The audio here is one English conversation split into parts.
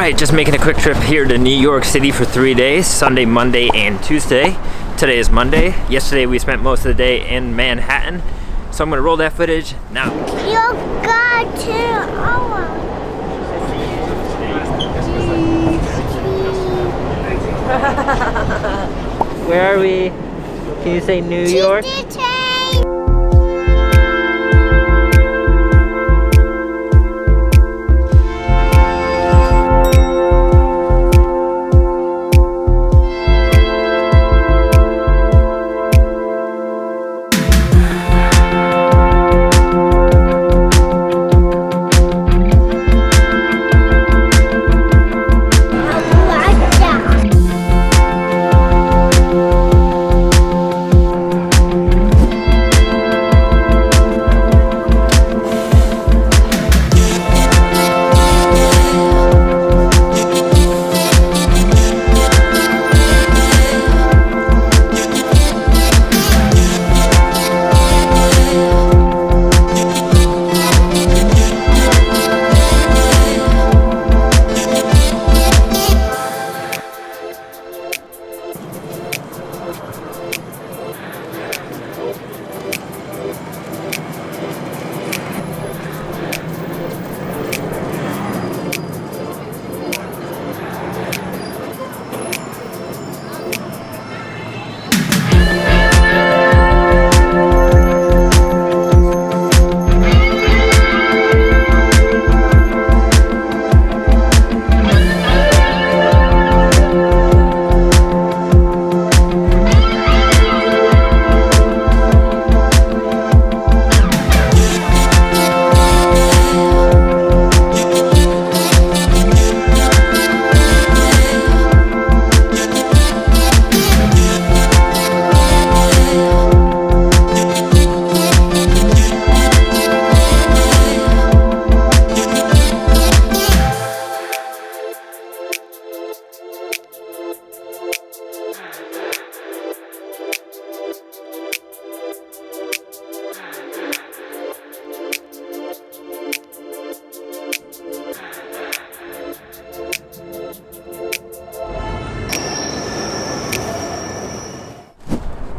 Alright, just making a quick trip here to New York City for 3 days, Sunday, Monday, and Tuesday. Today is Monday. Yesterday we spent most of the day in Manhattan, so I'm going to roll that footage now. You got to Where are we? Can you say New York?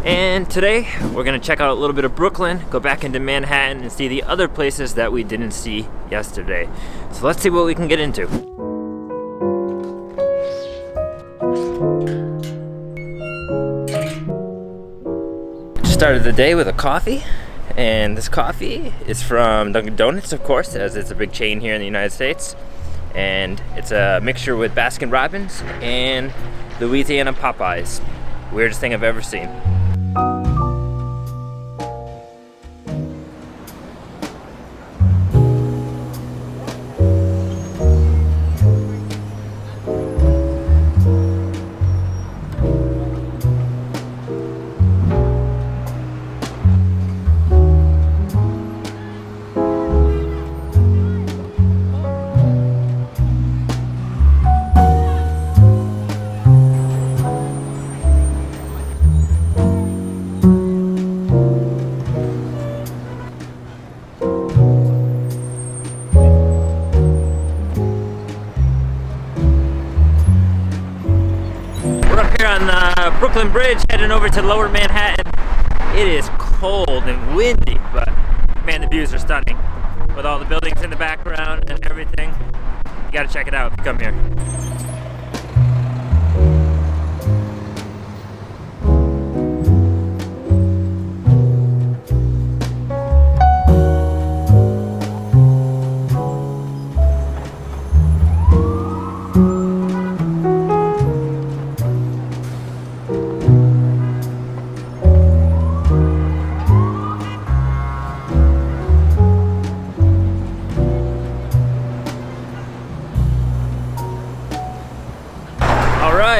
And today, we're gonna check out a little bit of Brooklyn, go back into Manhattan, and see the other places that we didn't see yesterday. So let's see what we can get into. Started the day with a coffee, and this coffee is from Dunkin' Donuts, of course, as it's a big chain here in the United States. And it's a mixture with Baskin Robbins and Louisiana Popeyes. Weirdest thing I've ever seen. Brooklyn Bridge, heading over to Lower Manhattan. It is cold and windy, but man, the views are stunning. With all the buildings in the background and everything, you gotta check it out if you come here.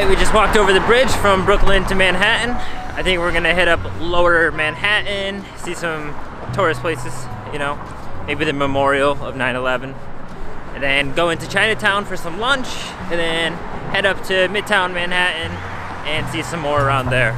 We just walked over the bridge from Brooklyn to Manhattan. I think we're gonna head up Lower Manhattan, see some tourist places, you know, maybe the memorial of 9/11, and then go into Chinatown for some lunch, and then head up to Midtown Manhattan and see some more around there.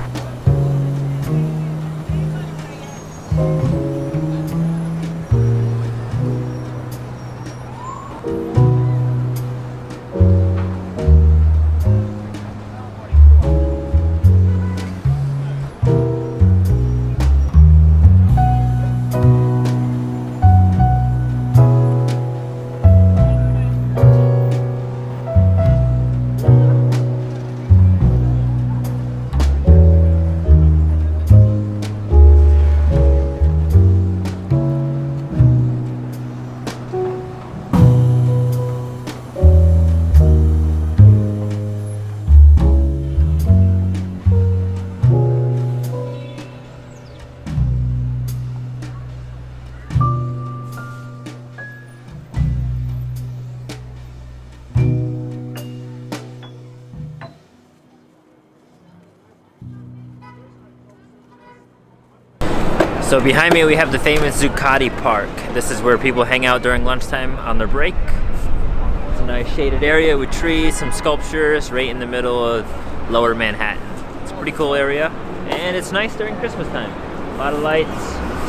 So behind me we have the famous Zuccotti Park. This is where people hang out during lunchtime on their break. It's a nice shaded area with trees, some sculptures right in the middle of Lower Manhattan. It's a pretty cool area, and it's nice during Christmas time. A lot of lights,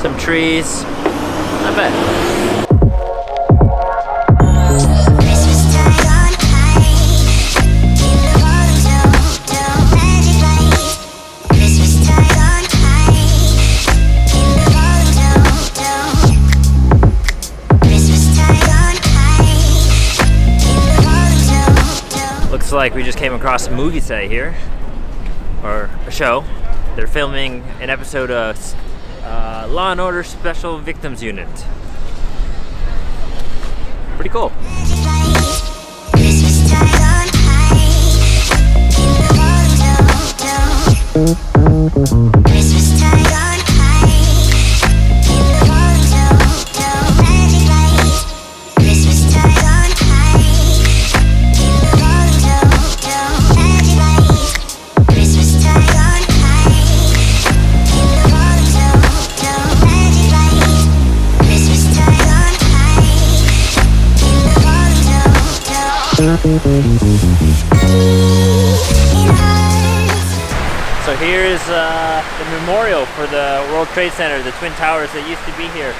some trees, not bad. Looks like we just came across a movie set here, or a show. They're filming an episode of Law & Order Special Victims Unit. Pretty cool. So here's the memorial for the World Trade Center, the Twin Towers that used to be here.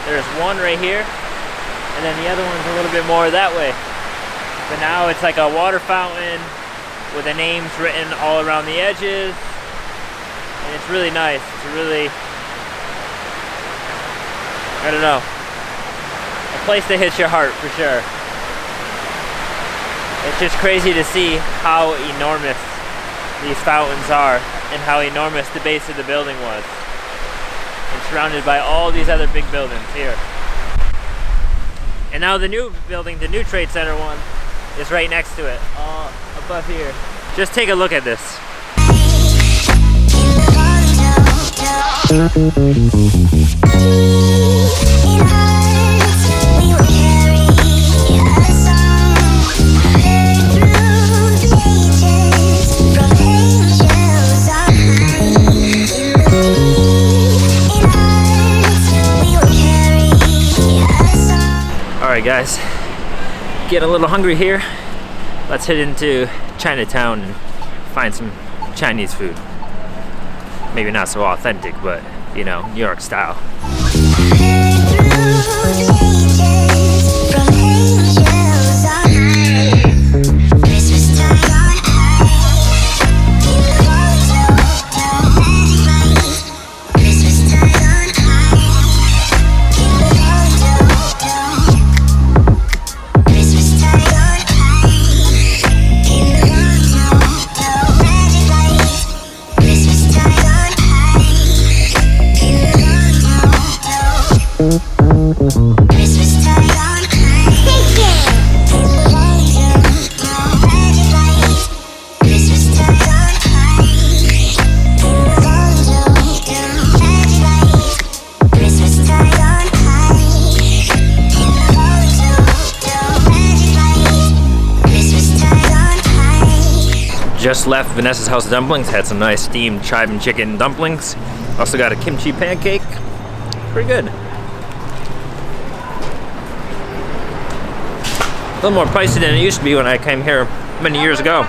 There's one right here, and then the other one's a little bit more that way. But now it's like a water fountain with the names written all around the edges, and it's really nice. It's a really, I don't know, a place that hits your heart for sure. It's just crazy to see how enormous these fountains are and how enormous the base of the building was. And surrounded by all these other big buildings here. And now the new building, the new Trade Center one, is right next to it, above here. Just take a look at this. Alright guys, getting a little hungry here. Let's head into Chinatown and find some Chinese food. Maybe not so authentic, but you know, New York style. Just left Vanessa's House of Dumplings, had some nice steamed chive and chicken dumplings. Also got a kimchi pancake, pretty good. A little more pricey than it used to be when I came here many years ago.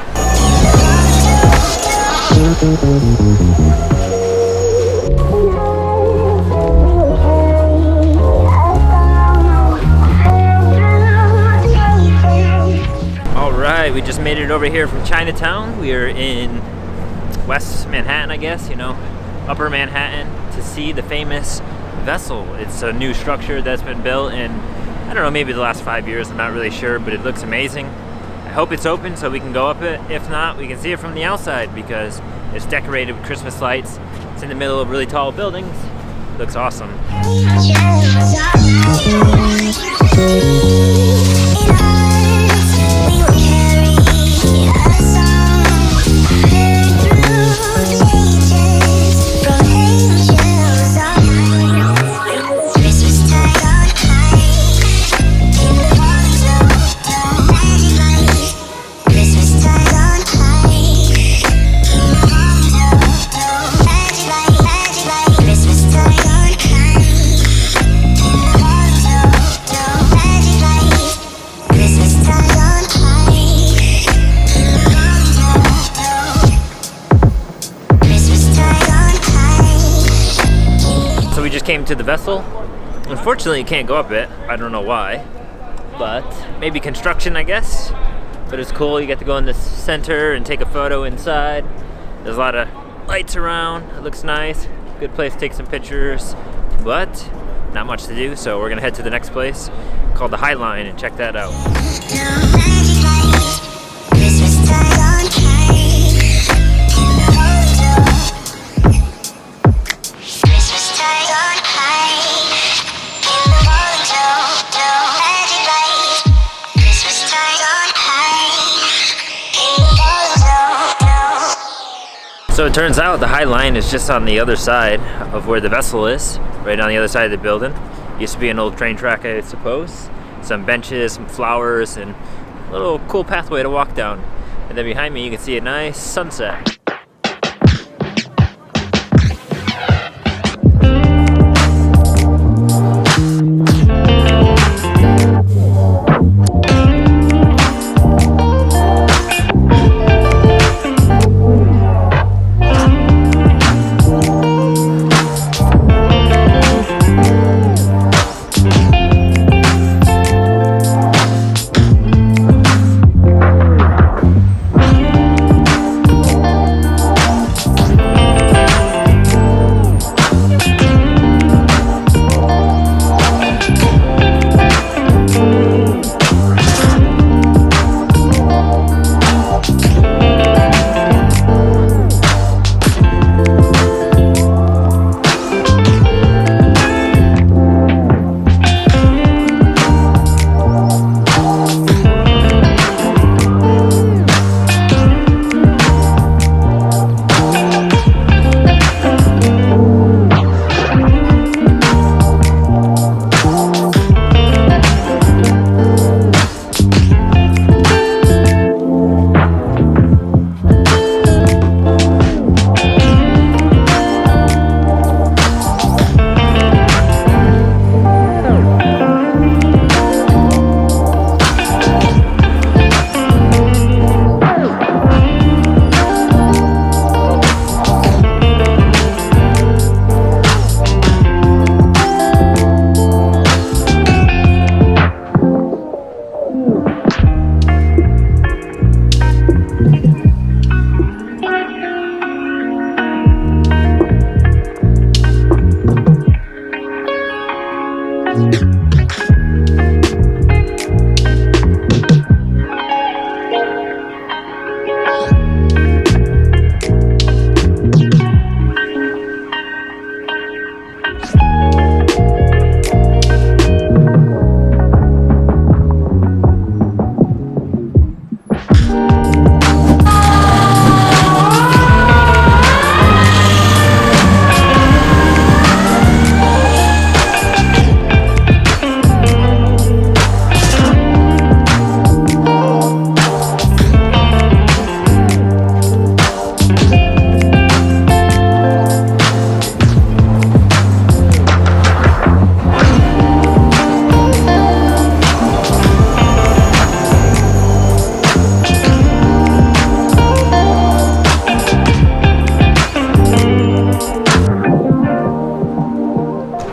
Alright, we just made it over here from Chinatown. We are in West Manhattan, I guess, you know, Upper Manhattan, to see the famous vessel. It's a new structure that's been built in, I don't know, maybe the last 5 years, I'm not really sure, but it looks amazing. I hope it's open so we can go up it. If not, we can see it from the outside because it's decorated with Christmas lights. It's in the middle of really tall buildings. It looks awesome. Christmas time on came to the vessel. Unfortunately, you can't go up it. I don't know why, but maybe construction, I guess. But it's cool. You get to go in the center and take a photo inside. There's a lot of lights around. It looks nice. Good place to take some pictures, but not much to do. So we're gonna head to the next place called the High Line and check that out. So it turns out the High Line is just on the other side of where the vessel is, right on the other side of the building. Used to be an old train track, I suppose. Some benches, some flowers, and a little cool pathway to walk down. And then behind me you can see a nice sunset.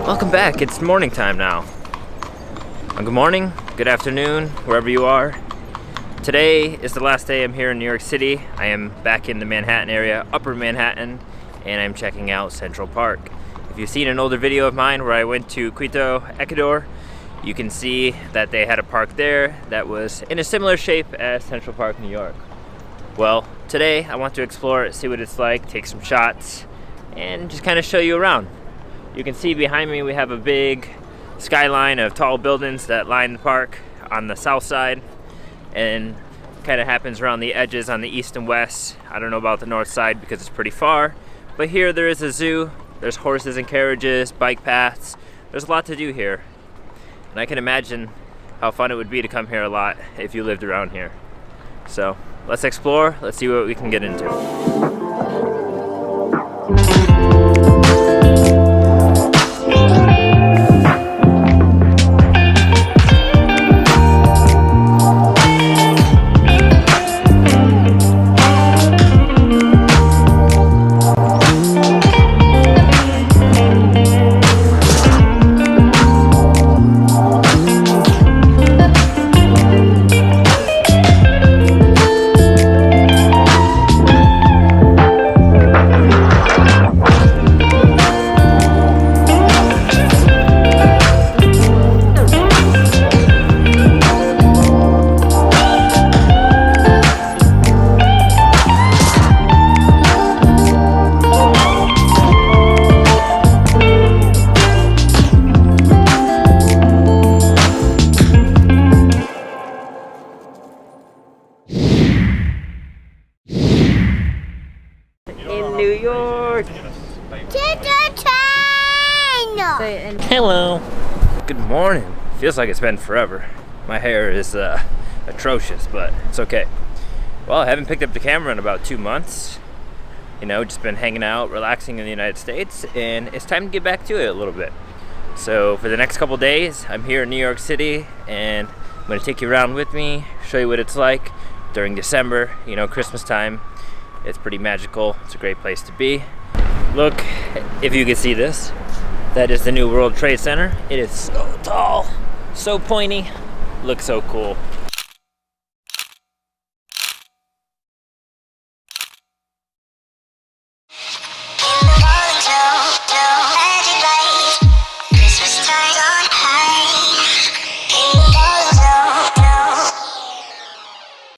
Welcome back. It's morning time now. Good morning, good afternoon, wherever you are. Today is the last day I'm here in New York City. I am back in the Manhattan area, Upper Manhattan, and I'm checking out Central Park. If you've seen an older video of mine where I went to Quito, Ecuador, you can see that they had a park there that was in a similar shape as Central Park, New York. Well, today I want to explore it, see what it's like, take some shots, and just kind of show you around. You can see behind me we have a big skyline of tall buildings that line the park on the south side, and kind of happens around the edges on the east and west. I don't know about the north side because it's pretty far, but here there is a zoo. There's horses and carriages, bike paths. There's a lot to do here, and I can imagine how fun it would be to come here a lot if you lived around here. So let's explore, let's see what we can get into. New York. To the train. Hello. Good morning. Feels like it's been forever. My hair is atrocious, but it's okay. Well, I haven't picked up the camera in about 2 months. You know, just been hanging out, relaxing in the United States, and it's time to get back to it a little bit. So for the next couple days, I'm here in New York City, and I'm gonna take you around with me, show you what it's like during December, you know, Christmas time. It's pretty magical. It's a great place to be. Look, if you can see this, that is the new World Trade Center. It is so tall, so pointy, looks so cool.